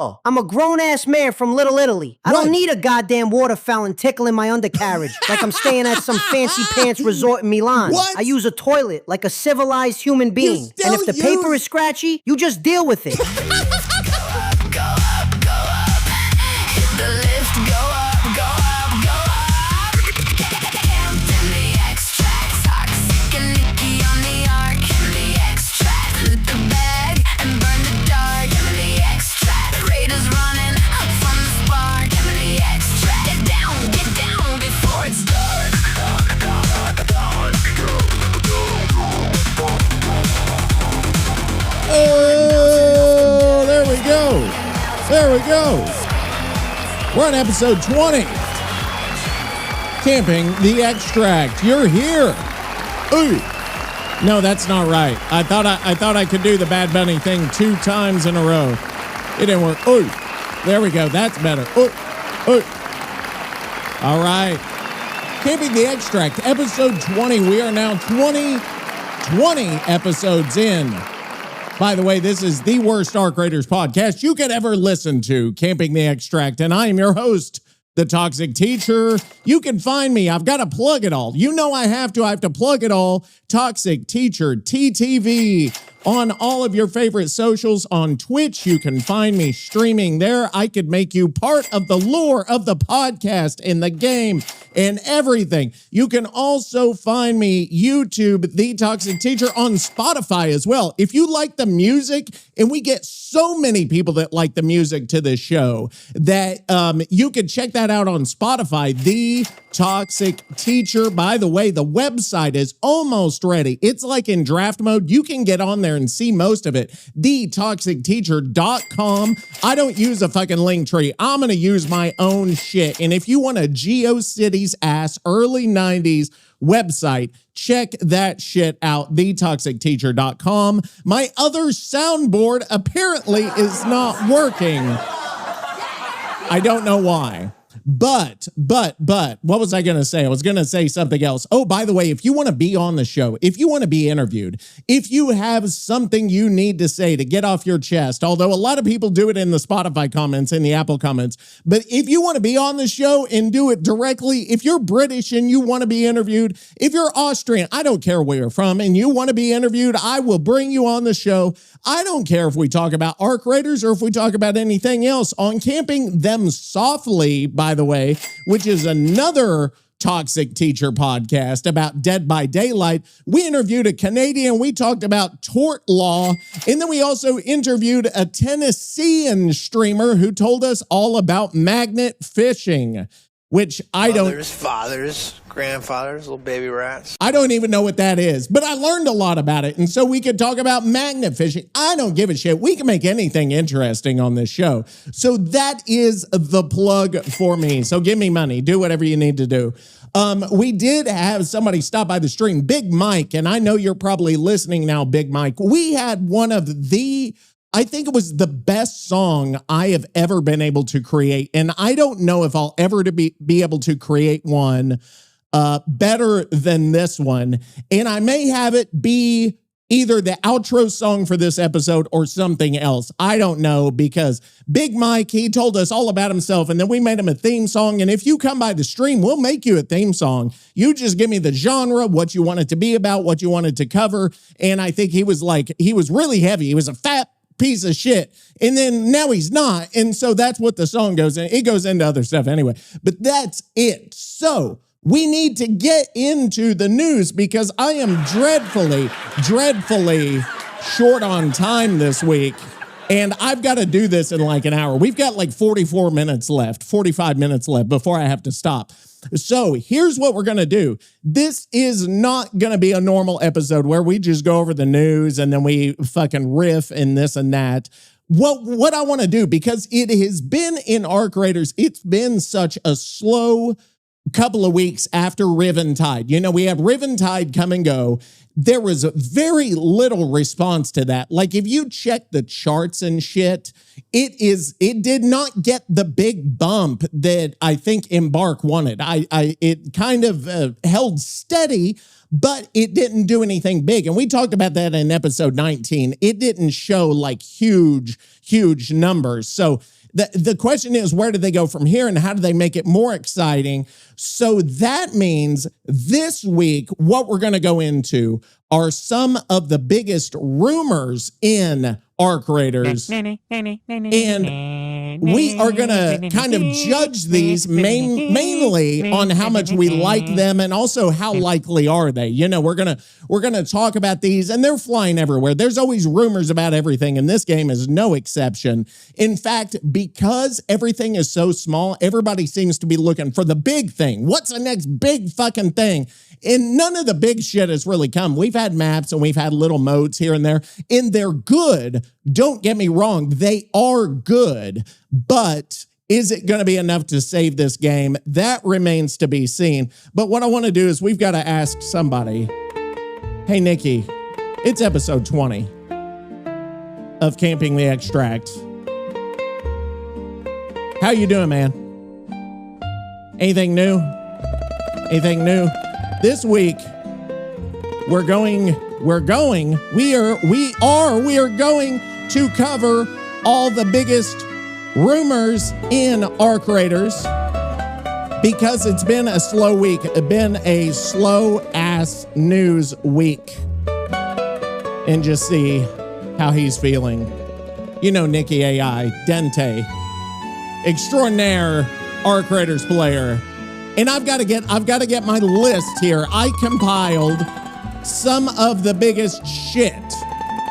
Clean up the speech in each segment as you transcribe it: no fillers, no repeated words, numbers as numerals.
I'm a grown-ass man from Little Italy. I don't need a goddamn water fountain tickling my undercarriage like I'm staying at some fancy pants resort in Milan. What? I use a toilet like a civilized human being. And if the paper is scratchy, you just deal with it. Oh, there we go. There we go. We're on episode 20. Camping the Extract. You're here. Ooh. No, that's not right. I thought I could do the Bad Bunny thing 2 times in a row. It didn't work. Ooh. There we go. That's better. Ooh. Ooh. All right. Camping the Extract, episode 20. We are now 20 episodes in. By the way, this is the worst ARC Raiders podcast you could ever listen to, Camping the Extract, and I am your host, The Toxic Teacher. You can find me. I've got to plug it all. You know I have to plug it all. Toxic Teacher, TTV, on all of your favorite socials. On Twitch, you can find me streaming there. I could make you part of the lore of the podcast and the game and everything. You can also find me YouTube, The Toxic Teacher, on Spotify as well. If you like the music, and we get so many people that like the music to this show, that you can check that out on Spotify, The Toxic Teacher. By the way, the website is almost ready. It's like in draft mode. You can get on there and see most of it. TheToxicTeacher.com. I don't use a fucking link tree. I'm going to use my own shit. And if you want a GeoCities ass early 90s website, check that shit out. TheToxicTeacher.com. My other soundboard apparently is not working. I don't know why. But, what was I going to say? I was going to say something else. Oh, by the way, if you want to be on the show, if you want to be interviewed, if you have something you need to say to get off your chest, although a lot of people do it in the Spotify comments, in the Apple comments, but if you want to be on the show and do it directly, if you're British and you want to be interviewed, if you're Austrian, I don't care where you're from, and you want to be interviewed, I will bring you on the show. I don't care if we talk about ARC Raiders or if we talk about anything else. On Camping Them Softly, by the way, which is another Toxic Teacher podcast about Dead by Daylight, we interviewed a Canadian. We talked about tort law. And then we also interviewed a Tennessean streamer who told us all about magnet fishing, which I don't... Fathers, grandfathers, little baby rats. I don't even know what that is, but I learned a lot about it. And so we could talk about magnet fishing. I don't give a shit. We can make anything interesting on this show. So that is the plug for me. So give me money. Do whatever you need to do. We did have somebody stop by the stream, Big Mike, and I know you're probably listening now, Big Mike. We had one of the... I think it was the best song I have ever been able to create. And I don't know if I'll ever be able to create one better than this one. And I may have it be either the outro song for this episode or something else. I don't know, because Big Mike, he told us all about himself, and then we made him a theme song. And if you come by the stream, we'll make you a theme song. You just give me the genre, what you want it to be about, what you want it to cover. And I think he was really heavy. He was a fat piece of shit. And then now he's not. And so that's what the song goes in. It goes into other stuff anyway, but that's it. So we need to get into the news because I am dreadfully short on time this week. And I've got to do this in like an hour. We've got like 45 minutes left before I have to stop. So here's what we're going to do. This is not going to be a normal episode where we just go over the news and then we fucking riff and this and that. What I want to do, because it has been in ARC Raiders, it's been such a slow couple of weeks after Riven Tide. You know, we had Riven Tide come and go. There was very little response to that. Like if you check the charts and shit, it did not get the big bump that I think Embark wanted. It kind of held steady, but it didn't do anything big. And we talked about that in episode 19. It didn't show like huge numbers. So the question is, where do they go from here and how do they make it more exciting? So that means this week, what we're going to go into are some of the biggest rumors in ARC Raiders. And we are going to kind of judge these mainly on how much we like them and also how likely are they. You know, we're going to talk about these, and they're flying everywhere. There's always rumors about everything, and this game is no exception. In fact, because everything is so small, everybody seems to be looking for the big thing. What's the next big fucking thing? And none of the big shit has really come. We've had maps and we've had little modes here and there, and they're good. Don't get me wrong. They are good, but is it going to be enough to save this game? That remains to be seen. But what I want to do is we've got to ask somebody, hey, Nikki, it's episode 20 of Camping the Extract. How you doing, man? Anything new? Anything new? This week, we are going to cover all the biggest rumors in ARC Raiders because it's been a slow week. It's been a slow-ass news week. And just see how he's feeling. You know Nicky A.I, Dente, extraordinaire ARC Raiders player. And I've got to get my list here. I compiled some of the biggest shit.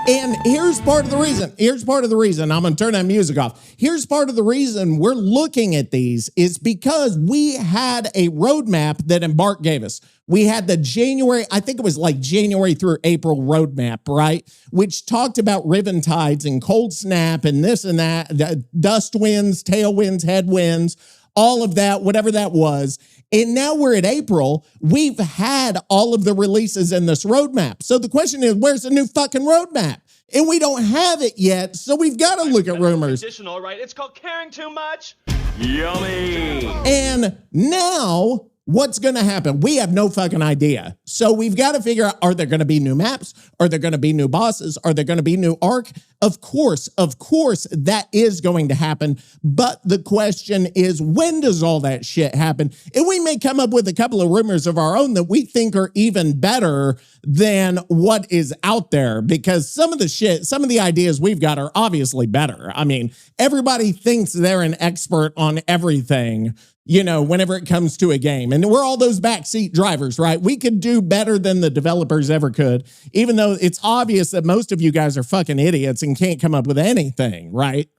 And here's part of the reason. I'm going to turn that music off. Here's part of the reason we're looking at these is because we had a roadmap that Embark gave us. We had the January, I think it was like January through April roadmap, right? Which talked about Riven Tides and cold snap and this and that, dust winds, tailwinds, headwinds, all of that, whatever that was. And now we're at April. We've had all of the releases in this roadmap. So the question is, where's the new fucking roadmap? And we don't have it yet, so we've got to look at rumors. Additional, right? It's called caring too much. Yummy. And now, what's going to happen? We have no fucking idea. So we've got to figure out, are there going to be new maps? Are there going to be new bosses? Are there going to be new ARC? Of course, that is going to happen. But the question is, when does all that shit happen? And we may come up with a couple of rumors of our own that we think are even better than what is out there, because some of the ideas we've got are obviously better. I mean, everybody thinks they're an expert on everything, you know, whenever it comes to a game. And we're all those backseat drivers, right? We could do better than the developers ever could, even though it's obvious that most of you guys are fucking idiots and can't come up with anything, right?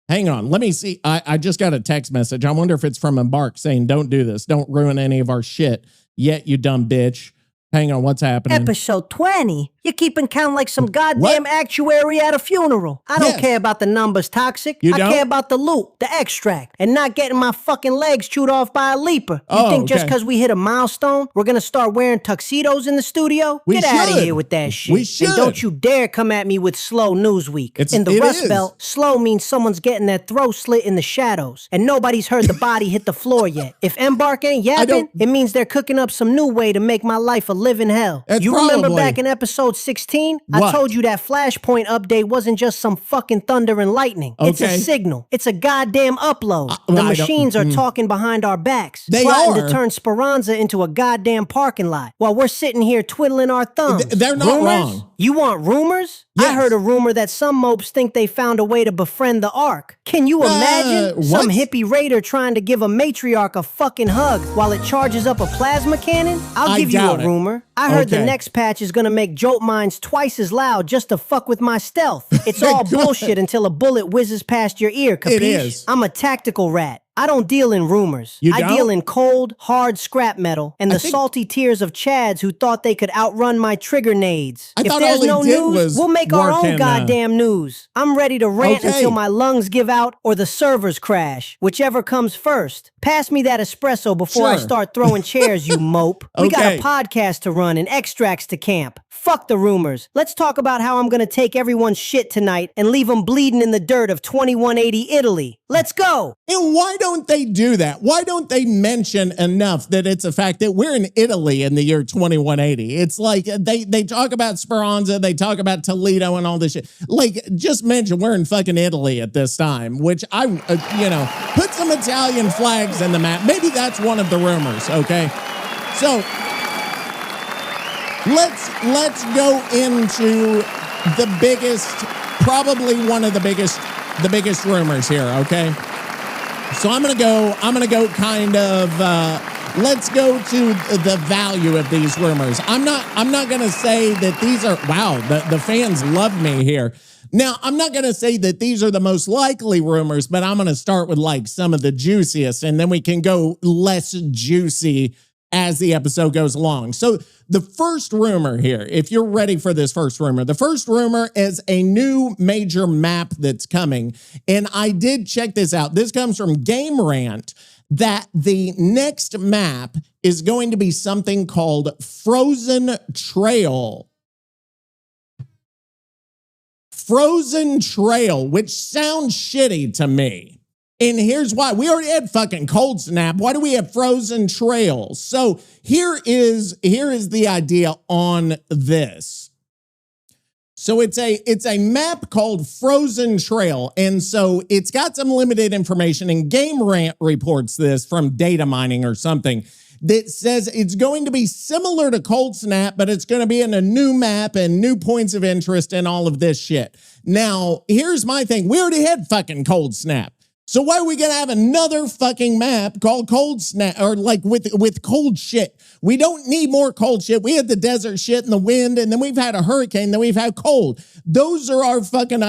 Hang on, let me see. I just got a text message. I wonder if it's from Embark saying, don't do this. Don't ruin any of our shit yet, you dumb bitch. Hang on, what's happening? Episode 20. You're keeping count like some goddamn actuary at a funeral. I don't care about the numbers, Toxic. I care about the loot, the extract, and not getting my fucking legs chewed off by a leaper. You think just because we hit a milestone, we're going to start wearing tuxedos in the studio? Get out of here with that shit. We should. And don't you dare come at me with slow news week. In the Rust Belt, slow means someone's getting their throat slit in the shadows, and nobody's heard the body hit the floor yet. If Embark ain't yapping, it means they're cooking up some new way to make my life a living hell. You remember back in episode 16? I told you that Flashpoint update wasn't just some fucking thunder and lightning. It's a signal. It's a goddamn upload. The machines are talking behind our backs. They plotting to turn Speranza into a goddamn parking lot while we're sitting here twiddling our thumbs. They're not wrong. You want rumors? Yes. I heard a rumor that some mopes think they found a way to befriend the ARC. Can you imagine some hippie raider trying to give a matriarch a fucking hug while it charges up a plasma cannon? I'll give you a rumor. I heard the next patch is gonna make jolt mines twice as loud just to fuck with my stealth. It's all bullshit until a bullet whizzes past your ear, capiche? It is. I'm a tactical rat. I don't deal in rumors. I deal in cold, hard scrap metal and the salty tears of Chads who thought they could outrun my trigger nades. If there's no news, we'll make our own goddamn news. I'm ready to rant until my lungs give out or the servers crash, whichever comes first. Pass me that espresso before I start throwing chairs, you mope. We got a podcast to run and extracts to camp. Fuck the rumors. Let's talk about how I'm gonna take everyone's shit tonight and leave them bleeding in the dirt of 2180 Italy. Let's go! And why don't they do that? Why don't they mention enough that it's a fact that we're in Italy in the year 2180? It's like they talk about Speranza, they talk about Toledo and all this shit. Like, just mention we're in fucking Italy at this time, which put some Italian flags in the map. Maybe that's one of the rumors, okay? So let's go into the biggest, probably one of the biggest rumors here, okay? So I'm gonna go kind of let's go to the value of these rumors. I'm not gonna say that these are, wow, the fans love me here. Now, I'm not going to say that these are the most likely rumors, but I'm going to start with like some of the juiciest, and then we can go less juicy as the episode goes along. So the first rumor here, if you're ready for this first rumor, the first rumor is a new major map that's coming. And I did check this out. This comes from Game Rant, that the next map is going to be something called Frozen Trail. Frozen Trail, which sounds shitty to me. And here's why. We already had fucking Cold Snap. Why do we have Frozen Trail? So here is the idea on this. So it's a map called Frozen Trail. And so it's got some limited information, and Game Rant reports this from data mining or something, that says it's going to be similar to Cold Snap, but it's going to be in a new map and new points of interest and all of this shit. Now, here's my thing. We already had fucking Cold Snap. So why are we going to have another fucking map called Cold Snap, or like with cold shit? We don't need more cold shit. We had the desert shit and the wind, and then we've had a hurricane, then we've had cold. Those are our fucking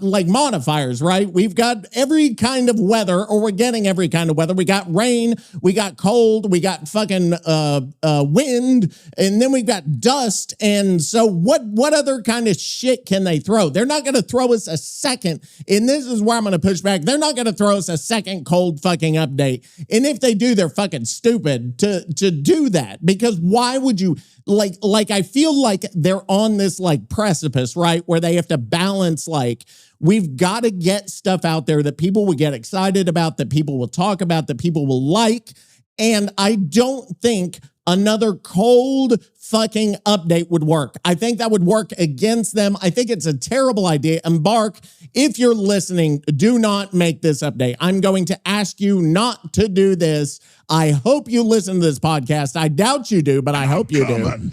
like modifiers, right? We've got every kind of weather, or we're getting every kind of weather. We got rain, we got cold, we got fucking wind, and then we've got dust. And so what other kind of shit can they throw? They're not going to throw us a second, and this is where I'm going to push back. They're not going to throw us a second cold fucking update. And if they do, they're fucking stupid to do that, because why would you, like I feel like they're on this like precipice, right, where they have to balance, like, we've got to get stuff out there that people will get excited about, that people will talk about, that people will like. And I don't think another cold fucking update would work. I think that would work against them. I think it's a terrible idea. Embark, if you're listening, do not make this update. I'm going to ask you not to do this. I hope you listen to this podcast. I doubt you do, but I hope you do.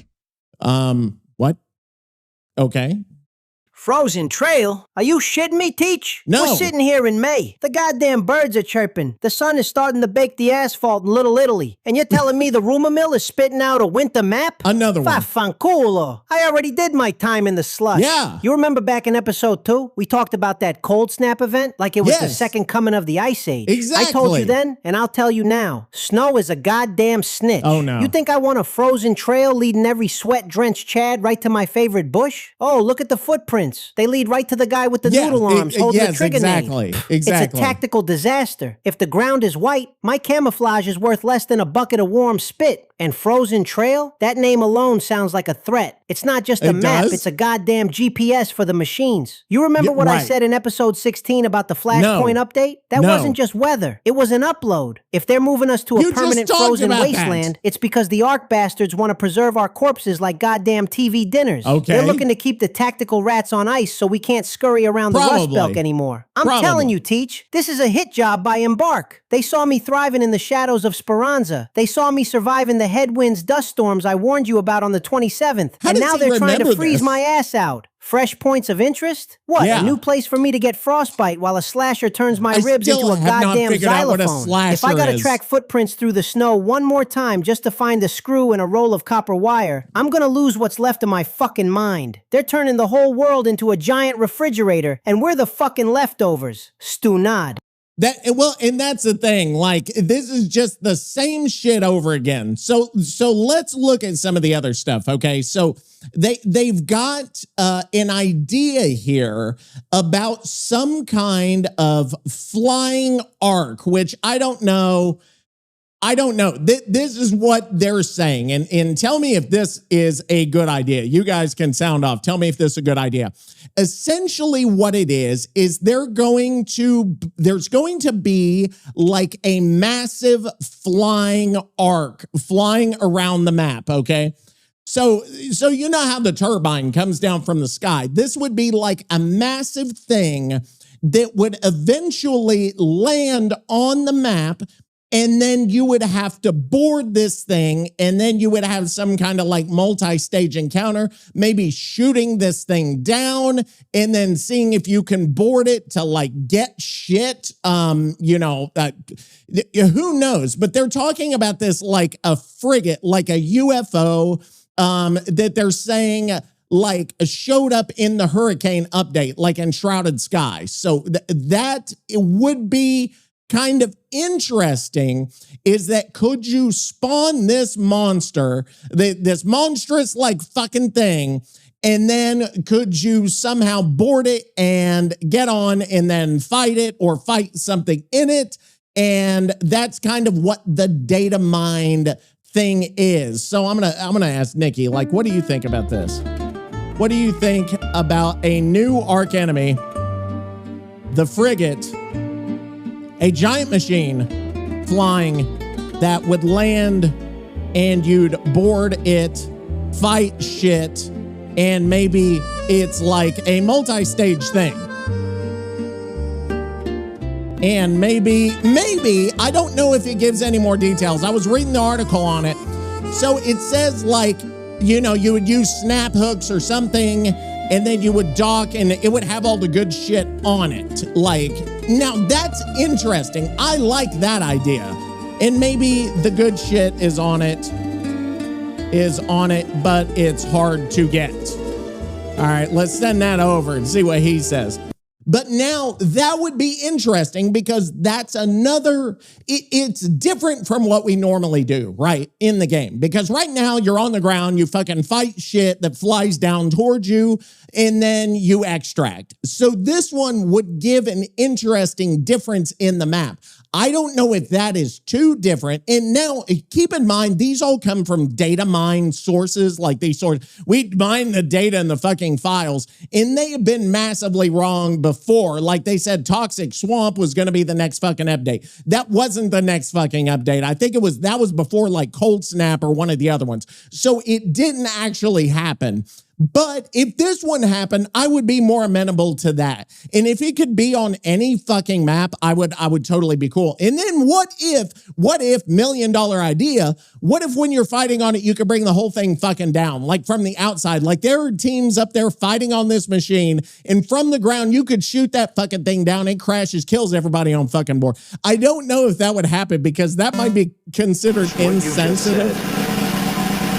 What? Okay. Frozen Trail? Are you shitting me, Teach? No. We're sitting here in May. The goddamn birds are chirping. The sun is starting to bake the asphalt in Little Italy. And you're telling me the rumor mill is spitting out a winter map? Another one. Fanculo. I already did my time in the slush. Yeah. You remember back in episode 2? We talked about that Cold Snap event like it was the second coming of the Ice Age. Exactly. I told you then, and I'll tell you now. Snow is a goddamn snitch. Oh, no. You think I want a frozen trail leading every sweat-drenched Chad right to my favorite bush? Oh, look at the footprints. They lead right to the guy with the noodle arms holding the trigger exactly. name. Exactly. It's a tactical disaster. If the ground is white, my camouflage is worth less than a bucket of warm spit. And Frozen Trail? That name alone sounds like a threat. It's not just a map, it's a goddamn GPS for the machines. You remember what I said in episode 16 about the Flashpoint update? That wasn't just weather. It was an upload. If they're moving us to a permanent frozen wasteland, it's because the ARC bastards want to preserve our corpses like goddamn TV dinners. Okay. They're looking to keep the tactical rats on ice so we can't scurry around the Rust Belt anymore. I'm telling you, Teach, this is a hit job by Embark. They saw me thriving in the shadows of Speranza. They saw me surviving the headwinds, dust storms I warned you about on the 27th. And now they're trying to freeze my ass out. Fresh points of interest? What, a new place for me to get frostbite while a slasher turns my ribs into a goddamn xylophone? If I gotta track footprints through the snow one more time just to find a screw and a roll of copper wire, I'm gonna lose what's left of my fucking mind. They're turning the whole world into a giant refrigerator, and we're the fucking leftovers. Stunad. And that's the thing. Like, this is just the same shit over again. So let's look at some of the other stuff. Okay, so they've got an idea here about some kind of flying arc, which I don't know. I don't know. This is what they're saying. And tell me if this is a good idea. You guys can sound off. Tell me if this is a good idea. Essentially what it is there's going to be like a massive flying arc flying around the map, okay? So you know how the turbine comes down from the sky. This would be like a massive thing that would eventually land on the map, and then you would have to board this thing, and then you would have some kind of like multi-stage encounter, maybe shooting this thing down and then seeing if you can board it to like get shit. Who knows? But they're talking about this like a frigate, like a UFO, that they're saying like showed up in the hurricane update, like in Shrouded Sky. So that it would be kind of interesting, is that could you spawn this monster, this monstrous like fucking thing, and then could you somehow board it and get on and then fight it or fight something in it? And that's kind of what the data mined thing is. So I'm gonna ask Nikki, like, what do you think about this? What do you think about a new ARC enemy, the frigate, a giant machine flying that would land and you'd board it, fight shit, and maybe it's like a multi-stage thing. And maybe, I don't know if it gives any more details. I was reading the article on it. So it says like, you know, you would use snap hooks or something, and then you would dock and it would have all the good shit on it. Like, now that's interesting. I like that idea. And maybe the good shit is on it, but it's hard to get. All right, let's send that over and see what he says. But now that would be interesting because that's another, it's different from what we normally do, right, in the game. Because right now you're on the ground, you fucking fight shit that flies down towards you, and then you extract. So this one would give an interesting difference in the map. I don't know if that is too different. And now keep in mind, these all come from data mine sources, like these sources. We mine the data in the fucking files, and they have been massively wrong before. Like they said, Toxic Swamp was going to be the next fucking update. That wasn't the next fucking update. I think that was before like Cold Snap or one of the other ones. So it didn't actually happen. But if this one happened, I would be more amenable to that. And if it could be on any fucking map, I would totally be cool. And then what if $1 million idea, what if when you're fighting on it, you could bring the whole thing fucking down, like from the outside, like there are teams up there fighting on this machine, and from the ground, you could shoot that fucking thing down, it crashes, kills everybody on fucking board. I don't know if that would happen because that might be considered insensitive.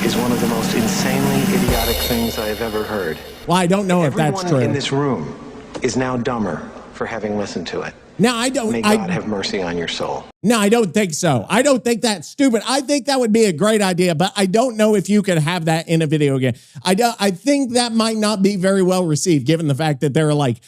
Is one of the most insanely idiotic things I have ever heard. Well, I don't know if that's true. Everyone in this room is now dumber for having listened to it. No, I don't. May God have mercy on your soul. No, I don't think so. I don't think that's stupid. I think that would be a great idea, but I don't know if you could have that in a video game. I think that might not be very well received, given the fact that there are like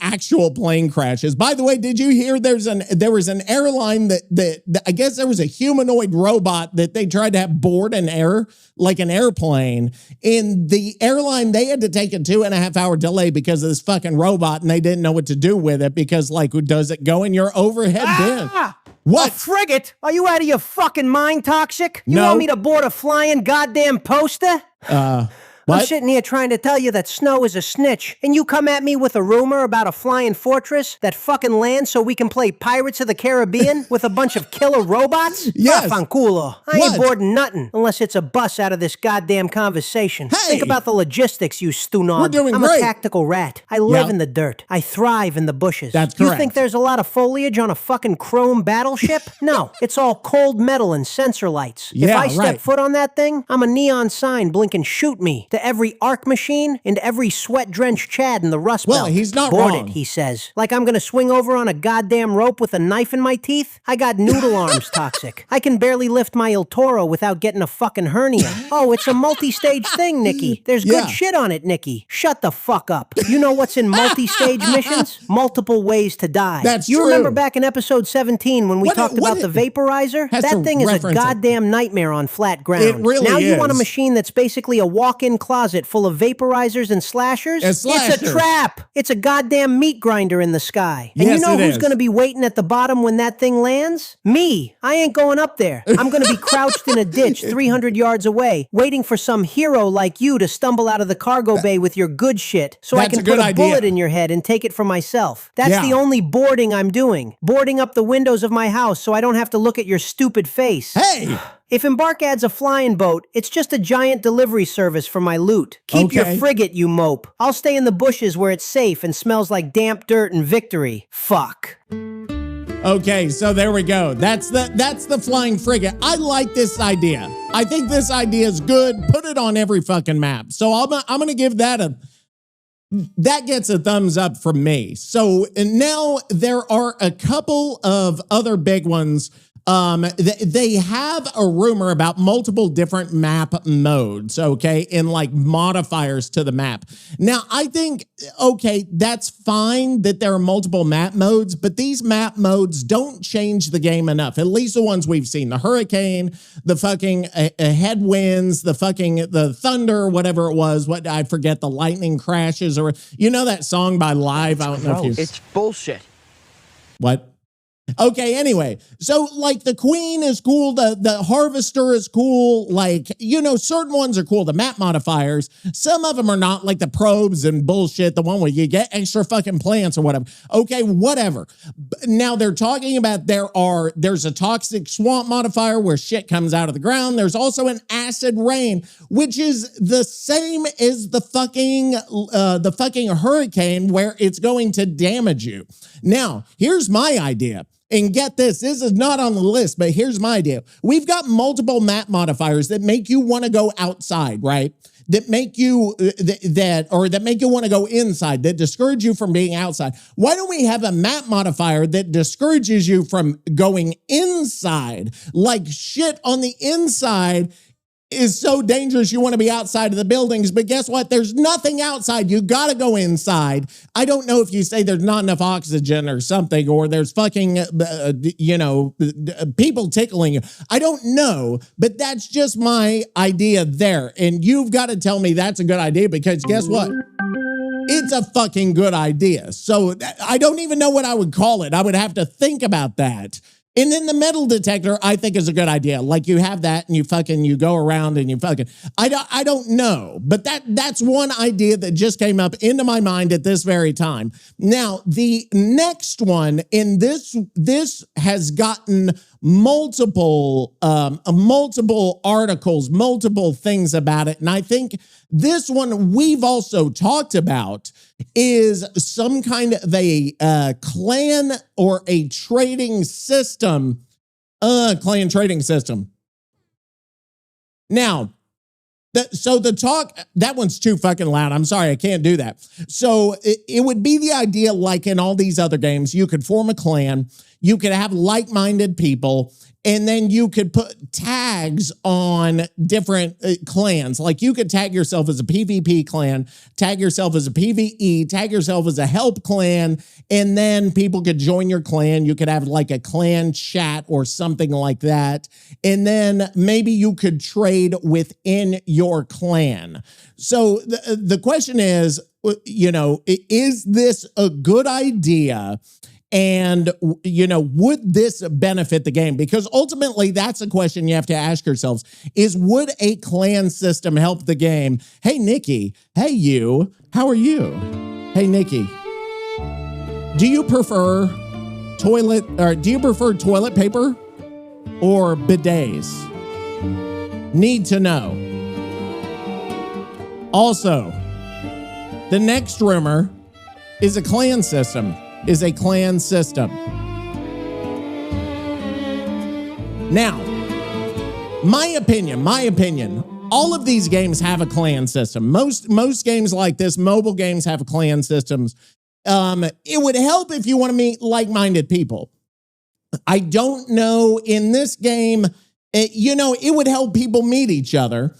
actual plane crashes. By the way, did you hear there was an airline that I guess there was a humanoid robot that they tried to have board an airplane. In the airline, they had to take a 2.5 hour delay because of this fucking robot, and they didn't know what to do with it because, like, does it go in your overhead bin? What? A frigate? Are you out of your fucking mind, Toxic? You No. want me to board a flying goddamn poster? I'm What? sitting here trying to tell you that Snow is a snitch, and you come at me with a rumor about a flying fortress that fucking lands so we can play Pirates of the Caribbean with a bunch of killer robots? Yes. Fanculo. I What? ain't boarding nothing unless it's a bus out of this goddamn conversation. Hey. Think about the logistics, you stunod. We're doing I'm great. a tactical rat. I live Yeah. in the dirt. I thrive in the bushes. That's You correct. think there's a lot of foliage on a fucking chrome battleship? No, it's all cold metal and sensor lights. If Yeah, I step right. foot on that thing, I'm a neon sign blinking shoot me to to every ARC machine and every sweat-drenched Chad in the Rust Belt. Well, he's not Board wrong. it, he says. Like I'm gonna swing over on a goddamn rope with a knife in my teeth? I got noodle arms, Toxic. I can barely lift my El Toro without getting a fucking hernia. Oh, it's a multi-stage thing, Nicky. There's good shit on it, Nicky. Shut the fuck up. You know what's in multi-stage missions? Multiple ways to die. That's you true. remember back in episode 17 when we talked about the vaporizer? That thing is a goddamn nightmare on flat ground. It really now you is. want a machine that's basically a walk-in closet full of vaporizers and slashers? It's a trap. It's a goddamn meat grinder in the sky. And you know who's going to be waiting at the bottom when that thing lands? Me. I ain't going up there. I'm going to be crouched in a ditch 300 yards away, waiting for some hero like you to stumble out of the cargo bay with your good shit so I can put a bullet in your head and take it for myself. That's the only boarding I'm doing. Boarding up the windows of my house so I don't have to look at your stupid face. Hey! If Embark adds a flying boat, it's just a giant delivery service for my loot. Keep your frigate, you mope. I'll stay in the bushes where it's safe and smells like damp dirt and victory. Fuck. Okay, so there we go. That's the flying frigate. I like this idea. I think this idea is good. Put it on every fucking map. So I'm gonna give that that gets a thumbs up from me. So now there are a couple of other big ones. They have a rumor about multiple different map modes, okay, and like modifiers to the map. Now, I think, okay, that's fine that there are multiple map modes, but these map modes don't change the game enough, at least the ones we've seen. The hurricane, the fucking headwinds, the thunder, whatever it was, what I forget, the lightning crashes, or you know that song by Live? I don't know if you... It's bullshit. What? Okay, anyway, so like the Queen is cool, the Harvester is cool, like, you know, certain ones are cool, the map modifiers. Some of them are not, like the probes and bullshit, the one where you get extra fucking plants or whatever. Okay, whatever. Now they're talking about there's a toxic swamp modifier where shit comes out of the ground. There's also an acid rain, which is the same as the fucking hurricane where it's going to damage you. Now, here's my idea. And get this is not on the list, but here's my idea. We've got multiple map modifiers that make you want to go outside, right? That make you that make you want to go inside, that discourage you from being outside. Why don't we have a map modifier that discourages you from going inside? Like shit on the inside is so dangerous you want to be outside of the buildings, but guess what? There's nothing outside. You got to go inside. I don't know if you say there's not enough oxygen or something, or there's fucking, people tickling you. I don't know, but that's just my idea there. And you've got to tell me that's a good idea, because guess what? It's a fucking good idea. So I don't even know what I would call it. I would have to think about that. And then the metal detector, I think, is a good idea. Like you have that and you go around and you fucking, I don't know. But that's one idea that just came up into my mind at this very time. Now, the next one, and this has gotten multiple articles, multiple things about it. And I think this one we've also talked about is some kind of a clan or a trading system, clan trading system. Now, that one's too fucking loud. I'm sorry, I can't do that. So it would be the idea, like in all these other games, you could form a clan, you could have like-minded people, and then you could put tags on different clans. Like you could tag yourself as a PvP clan, tag yourself as a PvE, tag yourself as a help clan, and then people could join your clan. You could have like a clan chat or something like that. And then maybe you could trade within your clan. So the question is, is this a good idea? And, would this benefit the game? Because ultimately, that's a question you have to ask yourselves, is would a clan system help the game? Hey, Nikki. Hey, you. How are you? Hey, Nikki. Do you prefer toilet paper or bidets? Need to know. Also, the next rumor is a clan system. Now, my opinion, all of these games have a clan system. Most games like this, mobile games have clan systems. It would help if you want to meet like-minded people. I don't know in this game, it would help people meet each other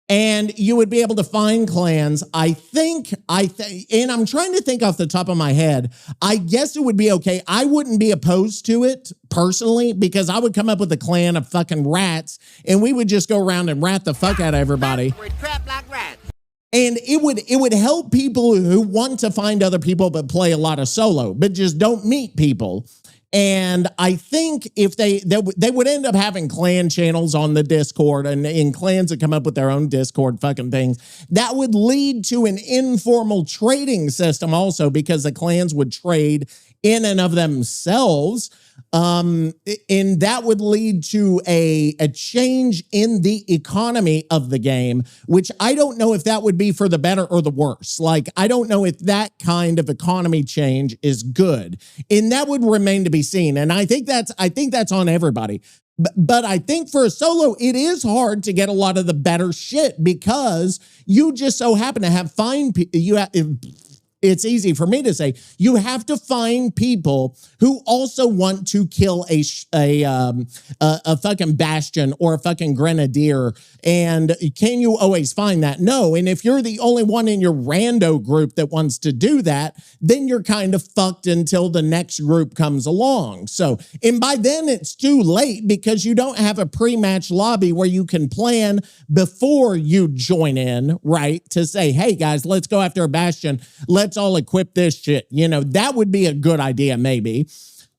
and you would be able to find clans. I think, and I'm trying to think off the top of my head, I guess it would be okay. I wouldn't be opposed to it personally because I would come up with a clan of fucking rats and we would just go around and rat the fuck out of everybody. We're trapped like rats. And it would help people who want to find other people but play a lot of solo, but just don't meet people. And I think if they would end up having clan channels on the Discord and clans that come up with their own Discord fucking things, that would lead to an informal trading system also because the clans would trade in and of themselves. And that would lead to a change in the economy of the game, which I don't know if that would be for the better or the worse. Like, I don't know if that kind of economy change is good, and that would remain to be seen. And I think that's on everybody. But I think for a solo, it is hard to get a lot of the better shit because you just so happen to have it's easy for me to say, you have to find people who also want to kill a fucking bastion or a fucking grenadier. And can you always find that? No. And if you're the only one in your rando group that wants to do that, then you're kind of fucked until the next group comes along. So, and by then it's too late because you don't have a pre-match lobby where you can plan before you join in, right? To say, hey guys, let's go after a bastion. Let's all equip this shit. That would be a good idea maybe.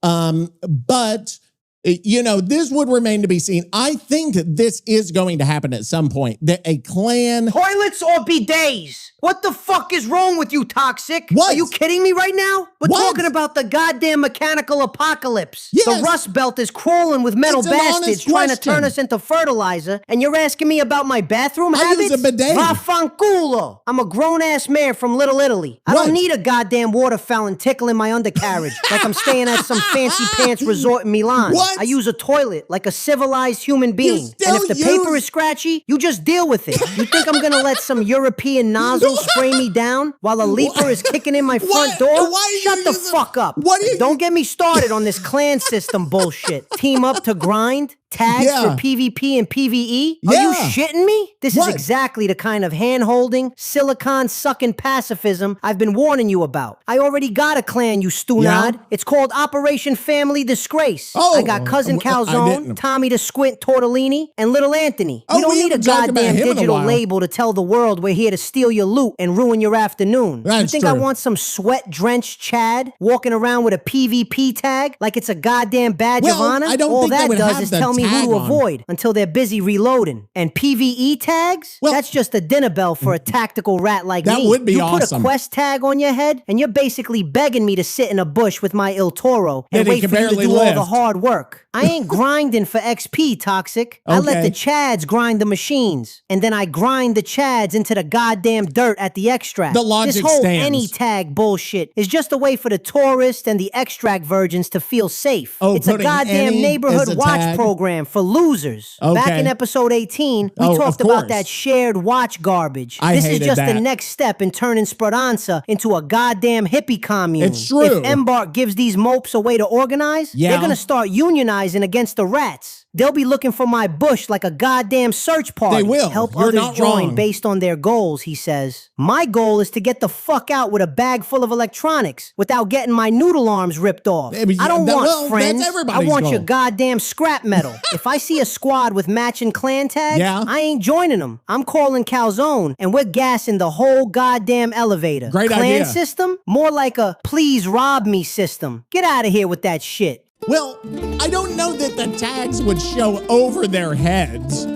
But this would remain to be seen. I think this is going to happen at some point. That a clan... Toilets or bidets? What the fuck is wrong with you, Toxic? What? Are you kidding me right now? We're talking about the goddamn mechanical apocalypse. Yes. The Rust Belt is crawling with metal bastards trying to turn us into fertilizer, and you're asking me about my bathroom habits? I use a bidet. Vaffanculo. I'm a grown-ass mayor from Little Italy. I don't need a goddamn water fountain tickling my undercarriage like I'm staying at some fancy pants resort in Milan. What? I use a toilet like a civilized human being. And if the paper is scratchy, you just deal with it. You think I'm gonna let some European nozzle spray me down while a leaper is kicking in my front door? Shut the fuck up. Don't get me started on this clan system bullshit. Team up to grind? Tags for PvP and PvE? Are you shitting me? This is exactly the kind of hand-holding, silicon-sucking pacifism I've been warning you about. I already got a clan, you stunad. It's called Operation Family Disgrace. I got Cousin Calzone, Tommy the Squint Tortellini, and Little Anthony. We don't need a goddamn digital label to tell the world we're here to steal your loot and ruin your afternoon. You think I want some sweat-drenched Chad walking around with a PvP tag like it's a goddamn badge of honor? All that does is tell me who to avoid until they're busy reloading. And PvE tags? That's just a dinner bell for a tactical rat like me. That would be awesome. You put a quest tag on your head, and you're basically begging me to sit in a bush with my Il Toro and wait for you to do all the hard work. I ain't grinding for XP, Toxic. I let the Chads grind the machines, and then I grind the Chads into the goddamn dirt at the extract. The logic This whole stands. any tag bullshit is just a way for the tourists and the extract virgins to feel safe. It's a goddamn neighborhood watch program for losers. Back in episode 18, we talked about that shared watch garbage. This is just the next step in turning Speranza into a goddamn hippie commune. It's true. If Embark gives these mopes a way to organize, they're gonna start unionizing against the rats. They'll be looking for my bush like a goddamn search party. They will. Help You're others not join wrong. based on their goals, he says. My goal is to get the fuck out with a bag full of electronics without getting my noodle arms ripped off. I don't want friends. That's I everybody's want your goal. goddamn scrap metal. If I see a squad with matching clan tags, I ain't joining them. I'm calling Calzone, and we're gassing the whole goddamn elevator. Great clan idea. system? More like a please rob me system. Get out of here with that shit. Well, I don't know that the tags would show over their heads,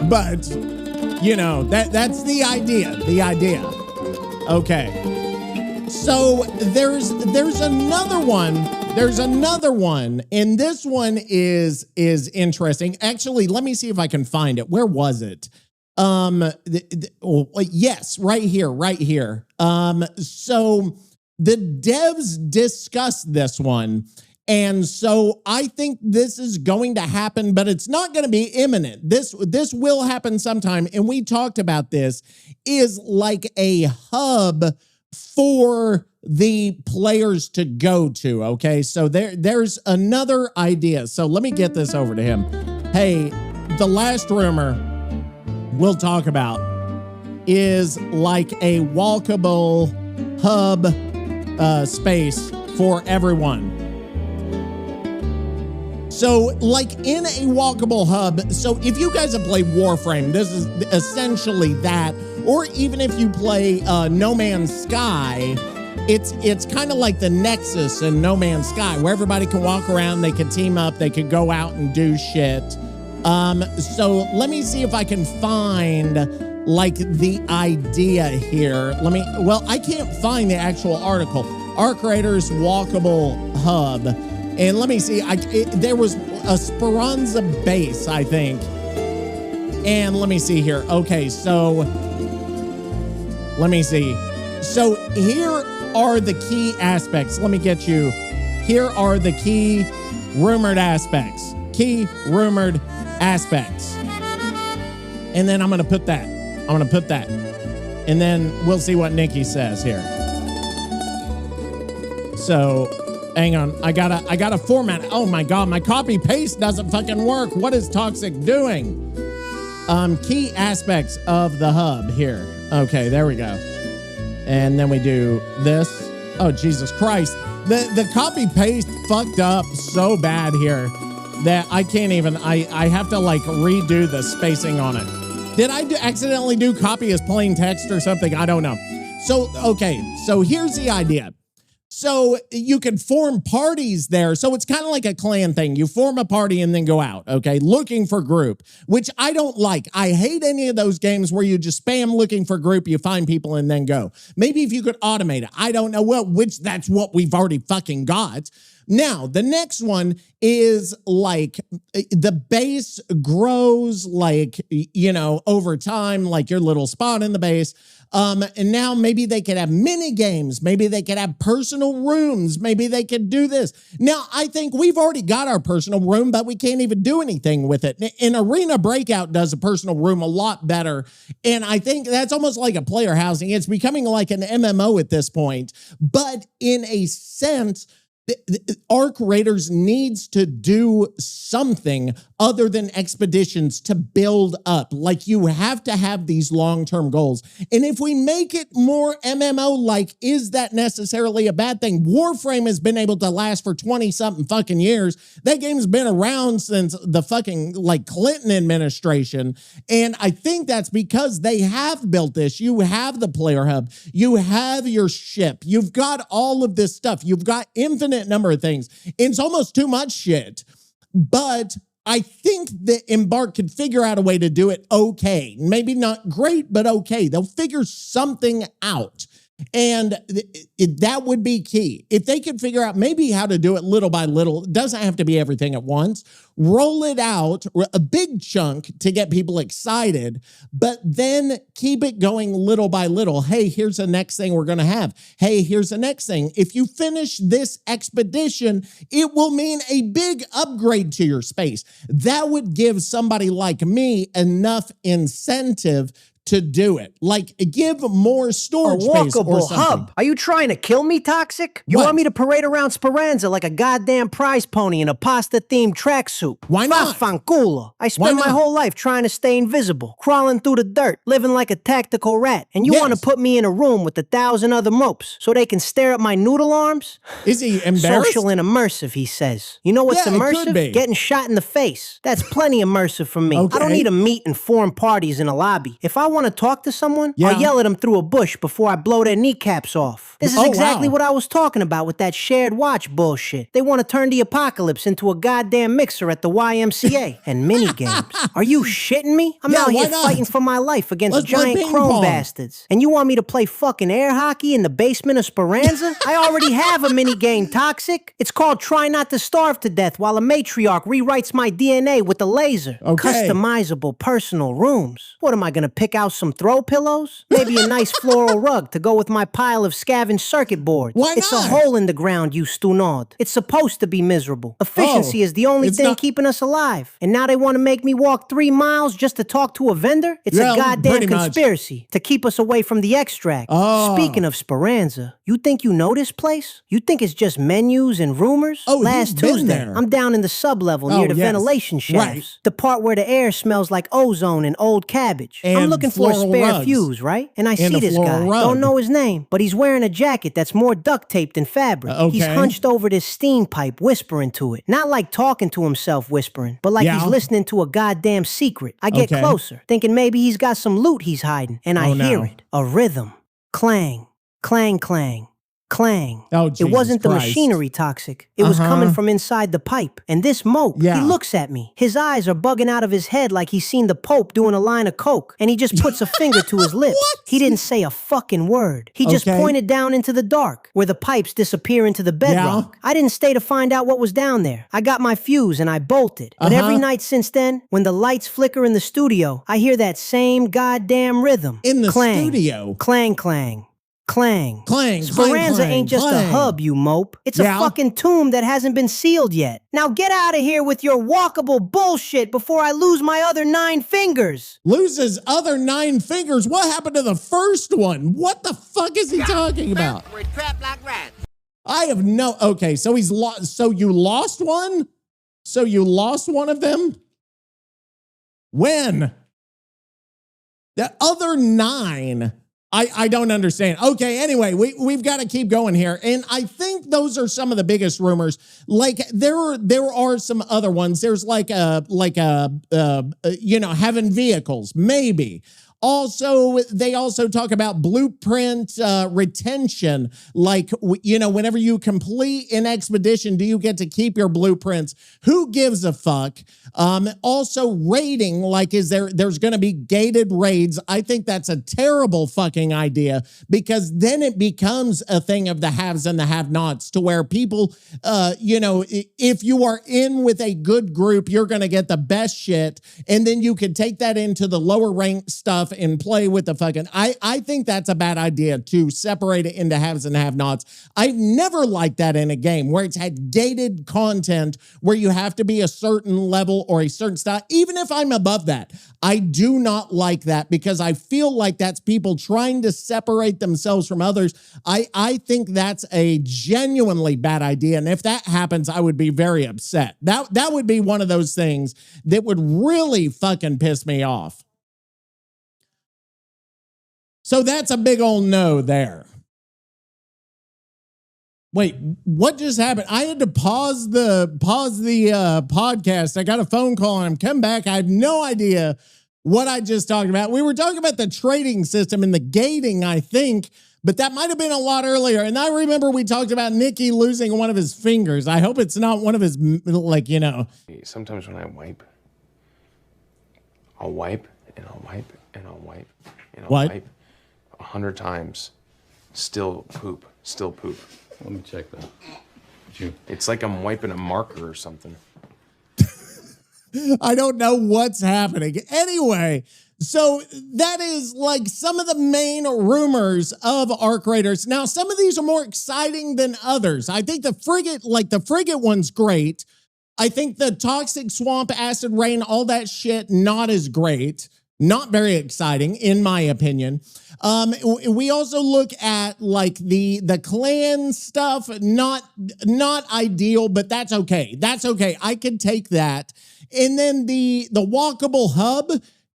but, that's the idea, Okay. So there's another one, and this one is interesting. Actually, let me see if I can find it. Where was it? Yes, right here. So the devs discussed this one, And so I think this is going to happen, but it's not going to be imminent. This will happen sometime. And we talked about this, is like a hub for the players to go to. Okay. So there's another idea. So let me get this over to him. Hey, the last rumor we'll talk about is like a walkable hub space for everyone. So like in a walkable hub, so if you guys have played Warframe, this is essentially that, or even if you play No Man's Sky, it's kind of like the Nexus in No Man's Sky, where everybody can walk around, they can team up, they can go out and do shit. So let me see if I can find like the idea here. Well, I can't find the actual article. ARC Raiders Walkable Hub. And let me see, there was a Speranza base, I think. And let me see here. Okay, so let me see. So here are the key aspects. Let me get you. Here are the key rumored aspects. Key rumored aspects. And then I'm going to put that. And then we'll see what Nicky says here. So hang on, I gotta format. Oh my God, my copy paste doesn't fucking work. What is Toxic doing? Key aspects of the hub here. Okay, there we go. And then we do this. Oh, Jesus Christ. The copy paste fucked up so bad here that I can't even, I have to like redo the spacing on it. Did I accidentally do copy as plain text or something? I don't know. So, okay, so here's the idea. So you can form parties there. So it's kind of like a clan thing. You form a party and then go out, okay? Looking for group, which I don't like. I hate any of those games where you just spam looking for group, you find people and then go. Maybe if you could automate it. I don't know. Well, which that's what we've already fucking got. Now, the next one is like the base grows like, you know, over time, like your little spot in the base. And now maybe they could have mini games. Maybe they could have personal rooms. Maybe they could do this. Now, I think we've already got our personal room, but we can't even do anything with it. And Arena Breakout does a personal room a lot better. And I think that's almost like a player housing. It's becoming like an MMO at this point. But in a sense, ARC Raiders needs to do something other than expeditions to build up. Like you have to have these long-term goals. And if we make it more MMO-like, is that necessarily a bad thing? Warframe has been able to last for 20-something fucking years. That game's been around since the fucking like Clinton administration. And I think that's because they have built this. You have the player hub. You have your ship. You've got all of this stuff. You've got infinite number of things. It's almost too much shit. But I think that Embark could figure out a way to do it okay. Maybe not great, but okay. They'll figure something out. And that would be key. If they could figure out maybe how to do it little by little, it doesn't have to be everything at once. Roll it out, a big chunk to get people excited, but then keep it going little by little. Hey, here's the next thing we're going to have. Hey, here's the next thing. If you finish this expedition, it will mean a big upgrade to your space. That would give somebody like me enough incentive to do it. Like, give more storage space or something. Hub. Are you trying to kill me, Toxic? You want me to parade around Speranza like a goddamn prize pony in a pasta-themed tracksuit? Why not? Fanculo. I spent my whole life trying to stay invisible, crawling through the dirt, living like a tactical rat. And you want to put me in a room with 1,000 other mopes so they can stare at my noodle arms? Is he embarrassed? Social and immersive, he says. You know what's immersive? Getting shot in the face. That's plenty immersive for me. I don't need to meet and form parties in a lobby. If I want to talk to someone, I'll yell at them through a bush before I blow their kneecaps off. This is exactly what I was talking about with that shared watch bullshit. They want to turn the apocalypse into a goddamn mixer at the YMCA and minigames. Are you shitting me? I'm out here fighting for my life against giant chrome bastards. And you want me to play fucking air hockey in the basement of Speranza? I already have a minigame, Toxic. It's called Try Not to Starve to Death while a matriarch rewrites my DNA with a laser. Customizable personal rooms. What am I gonna pick out house some throw pillows? Maybe a nice floral rug to go with my pile of scavenged circuit boards. Why It's not? a hole in the ground, you stunod. It's supposed to be miserable. Efficiency is the only thing keeping us alive. And now they want to make me walk 3 miles just to talk to a vendor? It's a goddamn conspiracy to keep us away from the extract. Speaking of Speranza, you think you know this place? You think it's just menus and rumors? Last Tuesday, I'm down in the sub-level near the ventilation shafts. The part where the air smells like ozone and old cabbage. I'm looking for a spare fuse, right? And I see this guy. Don't know his name, but he's wearing a jacket that's more duct tape than fabric. He's hunched over this steam pipe, whispering to it. Not like talking to himself whispering, but like he's listening to a goddamn secret. I get closer, thinking maybe he's got some loot he's hiding, and I hear it. A rhythm. Clang. Clang, clang. Clang. It wasn't the machinery, Toxic. It was coming from inside the pipe. And this mope, he looks at me. His eyes are bugging out of his head like he's seen the Pope doing a line of coke. And he just puts a finger to his lips. He didn't say a fucking word. He just pointed down into the dark, where the pipes disappear into the bedrock. I didn't stay to find out what was down there. I got my fuse and I bolted. But every night since then, when the lights flicker in the studio, I hear that same goddamn rhythm. In the studio? Clang, clang. Clang. Clang. Speranza clang, ain't just clang. a hub, you mope. It's a fucking tomb that hasn't been sealed yet. Now get out of here with your walkable bullshit before I lose my other 9 fingers. Lose his other 9 fingers? What happened to the first one? What the fuck is he talking about? We're trapped like rats. I have no... Okay, so he's lost... So you lost one? So you lost one of them? When? The other 9... I don't understand. Okay, anyway, we've got to keep going here. And I think those are some of the biggest rumors. Like there are some other ones. There's like you know, having vehicles, maybe. Also, they also talk about blueprint retention. Like, you know, whenever you complete an expedition, do you get to keep your blueprints? Who gives a fuck? Also, raiding, like, there's going to be gated raids. I think that's a terrible fucking idea, because then it becomes a thing of the haves and the have-nots, to where people, you know, if you are in with a good group, you're going to get the best shit, and then you can take that into the lower rank stuff and play with the fucking... I think that's a bad idea, to separate it into haves and have-nots. I've never liked that in a game where it's had gated content where you have to be a certain level or a certain style. Even if I'm above that, I do not like that, because I feel like that's people trying to separate themselves from others. I think that's a genuinely bad idea, and if that happens, I would be very upset. That would be one of those things that would really fucking piss me off. So that's a big old no there. Wait, what just happened? I had to pause the podcast. I got a phone call and I'm coming back. I have no idea what I just talked about. We were talking about the trading system and the gating, I think, but that might have been a lot earlier. And I remember we talked about Nicky losing one of his fingers. I hope it's not one of his, like, you know. Sometimes when I wipe, I'll wipe and I'll wipe and I'll wipe and I'll wipe 100 times. Still poop. Still poop. Let me check that. It's like I'm wiping a marker or something. I don't know what's happening. Anyway, so that is like some of the main rumors of ARC Raiders. Now, some of these are more exciting than others. I think the frigate, like the frigate one's great. I think the toxic swamp, acid rain, all that shit, not as great. Not very exciting, in my opinion. We also look at like the clan stuff, not ideal, but that's okay. That's okay. I can take that. And then the walkable hub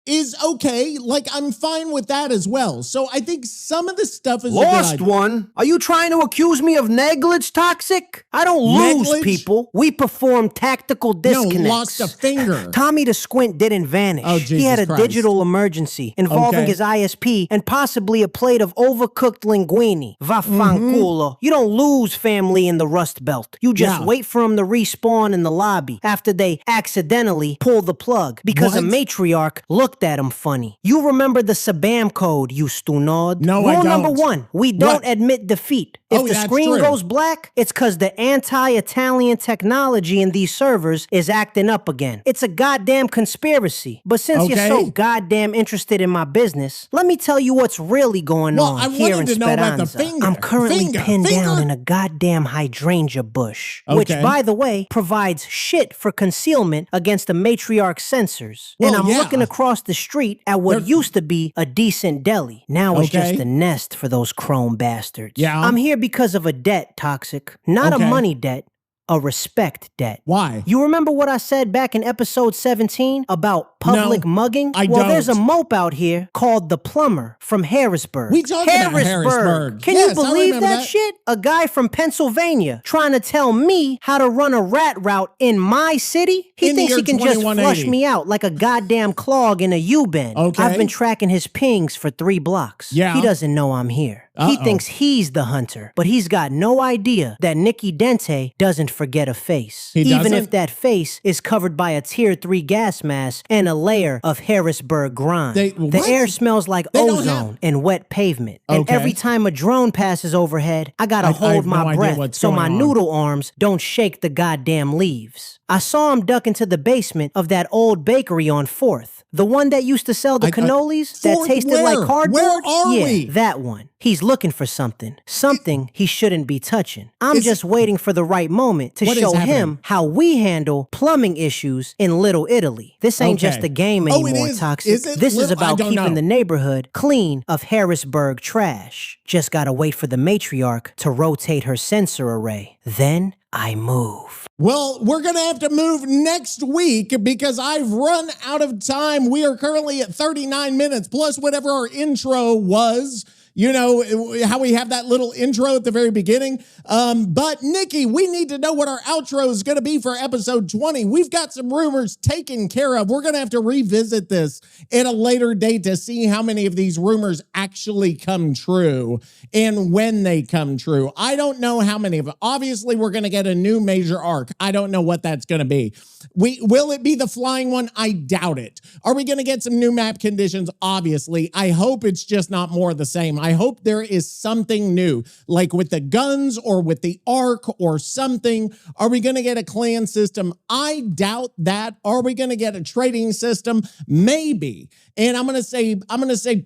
is okay. Like, I'm fine with that as well. So I think some of the stuff is Lost one? Are you trying to accuse me of negligence, Toxic? I don't lose people. We perform tactical disconnects. No, lost a finger. Tommy the Squint didn't vanish. Oh, Jesus He had a Christ. digital emergency involving his ISP and possibly a plate of overcooked linguine. Vaffanculo. You don't lose family in the Rust Belt. You just wait for them to respawn in the lobby after they accidentally pull the plug because a matriarch looked looked at him funny. You remember the Sabam code, you stunod? No, Rule I don't. number 1, we don't What? admit defeat. If the that's screen true. goes black, it's because the anti-Italian technology in these servers is acting up again. It's a goddamn conspiracy. But since you're so goddamn interested in my business, let me tell you what's really going on here in Speranza. I'm currently pinned down in a goddamn hydrangea bush, which, by the way, provides shit for concealment against the matriarch sensors. And I'm looking across the street at what used to be a decent deli. Now it's just a nest for those chrome bastards. Yeah. I'm here because of a debt, Toxic. Not a money debt. A respect debt. Why? You remember what I said back in episode 17 about public mugging? I well, don't. there's a mope out here called the Plumber from Harrisburg. We talked about Harrisburg. Can you believe that shit? A guy from Pennsylvania trying to tell me how to run a rat route in my city? He thinks he can just flush me out like a goddamn clog in a U-bend. I've been tracking his pings for 3 blocks. Yeah. He doesn't know I'm here. He thinks he's the hunter, but he's got no idea that Nicky Dente doesn't forget a face. Even if that face is covered by a tier 3 gas mask and a layer of Harrisburg grime. The air smells like ozone and wet pavement. And every time a drone passes overhead, I gotta hold my breath so my noodle arms don't shake the goddamn leaves. I saw him duck into the basement of that old bakery on 4th. The one that used to sell the cannolis that tasted like cardboard? Where are we? That one. He's looking for something. Something he shouldn't be touching. I'm just waiting for the right moment to show him how we handle plumbing issues in Little Italy. This ain't just a game anymore, Toxic. This is about keeping the neighborhood clean of Harrisburg trash. Just gotta wait for the matriarch to rotate her sensor array. Then I move. Well, we're going to have to move next week because I've run out of time. We are currently at 39 minutes plus whatever our intro was. You know, how we have that little intro at the very beginning. But Nikki, we need to know what our outro is going to be for episode 20. We've got some rumors taken care of. We're going to have to revisit this at a later date to see how many of these rumors actually come true and when they come true. I don't know how many of them. Obviously, we're going to get a new major arc. I don't know what that's going to be. Will it be the flying one? I doubt it. Are we going to get some new map conditions? Obviously. I hope it's just not more of the same. I hope there is something new, like with the guns or with the ARC or something. Are we going to get a clan system? I doubt that. Are we going to get a trading system? Maybe. And I'm going to say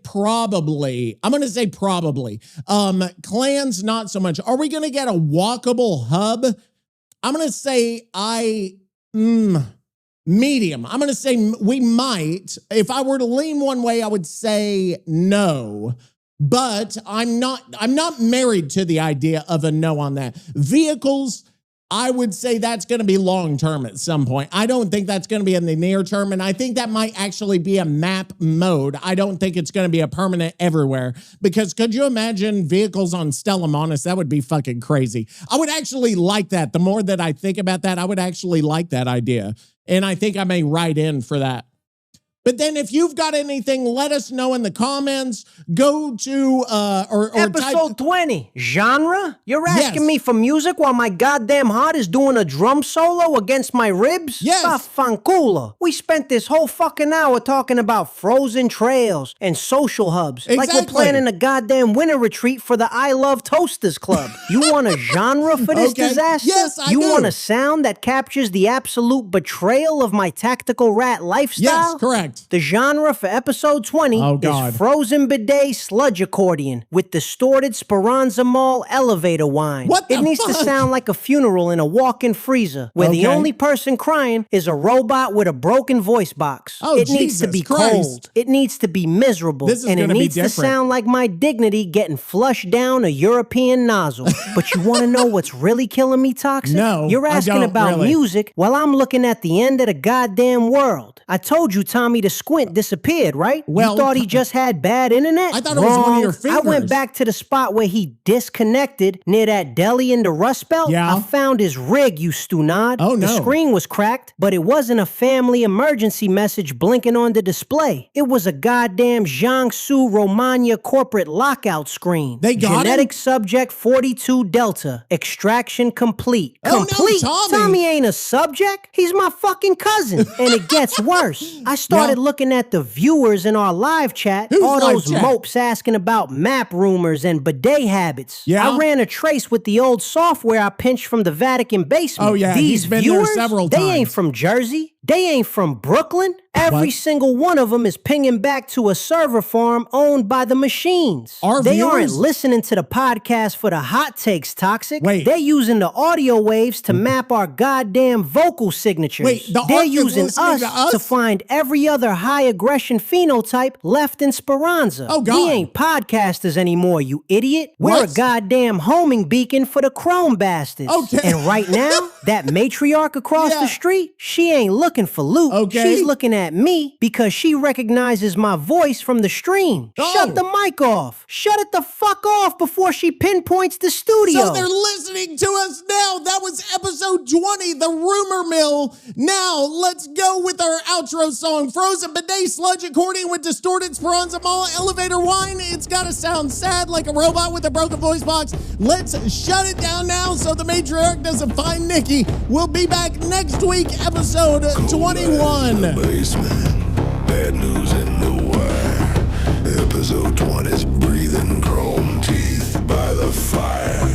probably. Clans, not so much. Are we going to get a walkable hub? I'm going to say medium. I'm going to say we might. If I were to lean one way, I would say no. But I'm not married to the idea of a no on that. Vehicles, I would say that's going to be long-term at some point. I don't think that's going to be in the near term, and I think that might actually be a map mode. I don't think it's going to be a permanent everywhere, because could you imagine vehicles on Stella Monis? That would be fucking crazy. I would actually like that. The more that I think about that, I would actually like that idea, and I think I may write in for that. But then if you've got anything, let us know in the comments. Go to episode 20. Genre? You're asking me for music while my goddamn heart is doing a drum solo against my ribs? Yes. Fanculo. We spent this whole fucking hour talking about frozen trails and social hubs. Exactly. Like we're planning a goddamn winter retreat for the I Love Toasters Club. You want a genre for this disaster? Yes, I do. You want a sound that captures the absolute betrayal of my tactical rat lifestyle? Yes, correct. The genre for episode 20 is frozen bidet sludge accordion with distorted Speranza Mall elevator whine. It needs to sound like a funeral in a walk-in freezer where the only person crying is a robot with a broken voice box. It needs to be cold. It needs to be miserable. And it needs to sound like my dignity getting flushed down a European nozzle. But you want to know what's really killing me, Toxic? No, You're asking about music while I'm looking at the end of the goddamn world. I told you Tommy the Squint disappeared, right? Well, you thought he just had bad internet? I thought it was one of your fingers. I went back to the spot where he disconnected near that deli in the Rust Belt. Yeah. I found his rig, you stunod. Oh, no. The screen was cracked, but it wasn't a family emergency message blinking on the display. It was a goddamn Jiangsu Romagna corporate lockout screen. They got Genetic subject 42 Delta. Extraction complete. Oh, complete? no, Tommy ain't a subject. He's my fucking cousin. And it gets worse. I started started looking at the viewers in our live chat, all those mopes asking about map rumors and bidet habits. I ran a trace with the old software I pinched from the Vatican basement. Oh yeah, these he's been viewers, there several times. They ain't from Jersey. They ain't from Brooklyn. Every single one of them is pinging back to a server farm owned by the machines. They aren't listening to the podcast for the hot takes, Toxic. They're using the audio waves to map our goddamn vocal signatures. They're using us to find every other high aggression phenotype left in Speranza. We ain't podcasters anymore, you idiot. We're a goddamn homing beacon for the chrome bastards. And right now, that matriarch across the street, she ain't looking for loot. She's looking at me because she recognizes my voice from the stream. Shut the mic off. Shut it the fuck off before she pinpoints the studio. So they're listening to us now. That was episode 20, the rumor mill. Now let's go with our outro song. Frozen bidet sludge accordion with distorted Speranza Mall elevator whine. It's gotta sound sad like a robot with a broken voice box. Let's shut it down now so the matriarch doesn't find Nikki. We'll be back next week, episode 21. Bad news in the wire. Episode 20's breathing chrome teeth by the fire.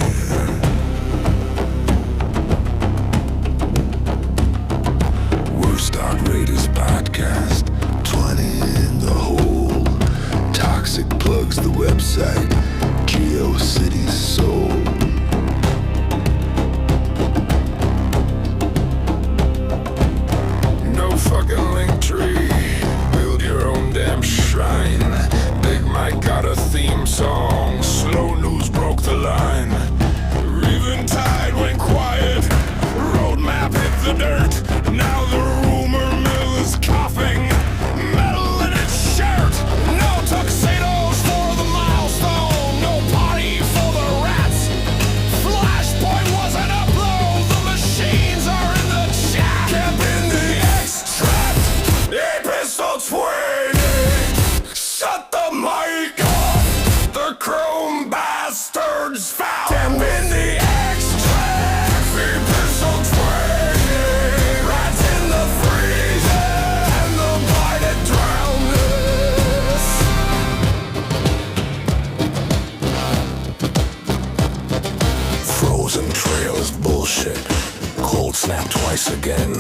Worst outrageous podcast. 20 in the hole. Toxic plugs the website. GeoCity's soul. Fucking link tree, build your own damn shrine. Big Mike got a theme song, slow news broke the line. Riven Tide went quiet, roadmap hit the dirt. Now the rumor mill is coughing, metal in its shirt. No tuxedos for the milestone, no party for the rats. Flashpoint was an upload, the machines are in the chat. Camp in the episode's waiting. Shut the mic off. The chrome bastards found. Damn in the extract. Episode's waiting. Rats in the freezer and the bided drowned us. Frozen trails bullshit. Cold snap twice again.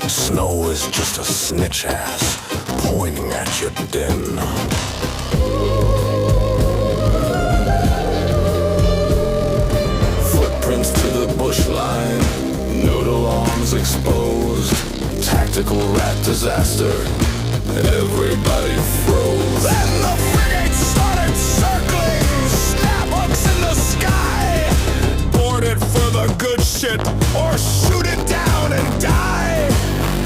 Snow is just a snitch ass pointing at your den. Footprints to the bush line, noodle arms exposed. Tactical rat disaster, everybody froze. Then the frigate started circling, snap hooks in the sky. Board it for the good shit, or shoot it down and die.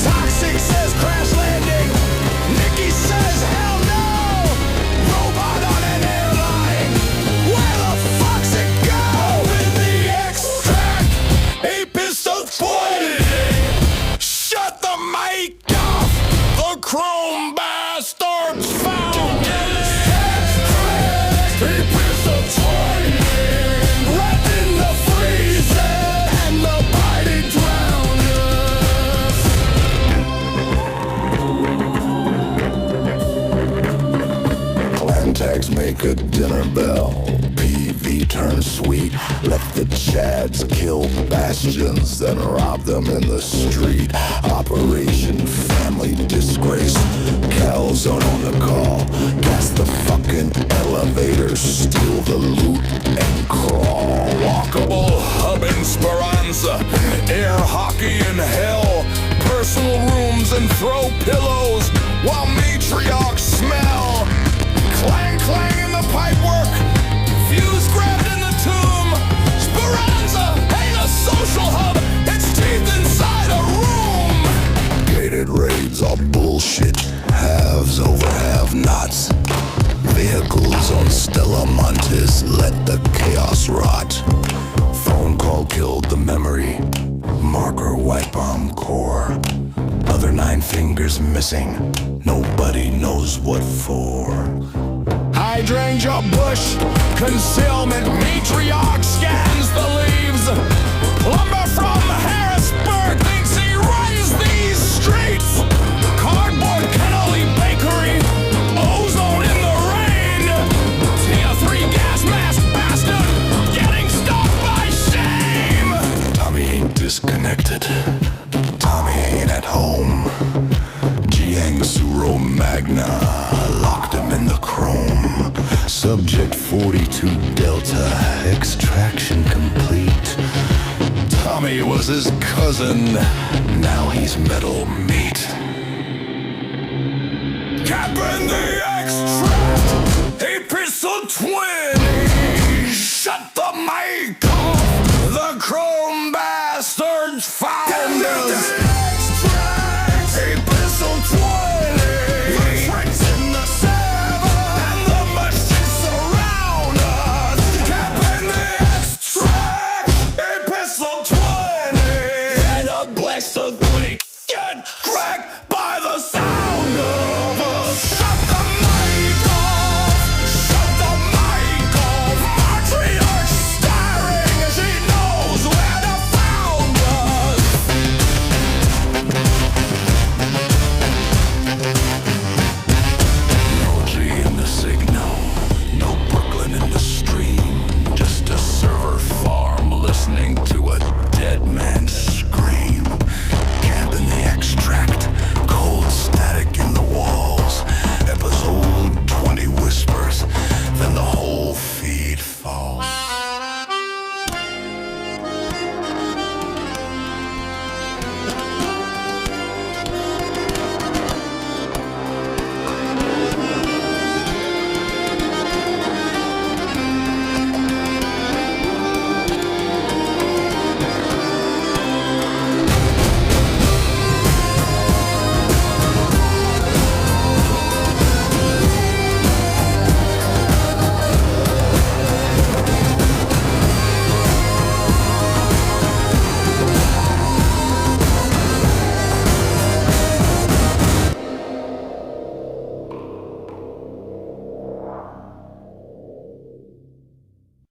Toxic says crash landing. Nicky says hell no. Robot on an airline. Where the fuck's it go? In the extract. Episode's pointing. Shut the mic off. The chrome bastards found. In the extract. Episode's pointing. Wrapped in the freezer and the biting drowned. Tags make a dinner bell. PV turns sweet. Let the Chads kill bastions, then rob them in the street. Operation Family Disgrace. Calzone on the call. Gas the fucking elevator. Steal the loot and crawl. Walkable hub in Speranza. Air hockey in hell. Personal rooms and throw pillows while matriarchs smell. Clang, clang in the pipework. Fuse grabbed in the tomb. Speranza ain't a social hub. It's teeth inside a room. Gated raids are bullshit. Haves over have-nots. Vehicles on Stella Montes. Let the chaos rot. Phone call killed the memory. Marker wipe bomb core. Other 9 fingers missing. Nobody knows what for. Hydrangea bush, concealment, matriarch scans the leaves. Lumber from Harrisburg thinks he runs these streets. Cardboard kennel Magna, locked him in the chrome. Subject 42 Delta, extraction complete. Tommy was his cousin, now he's metal meat. Captain the extract, he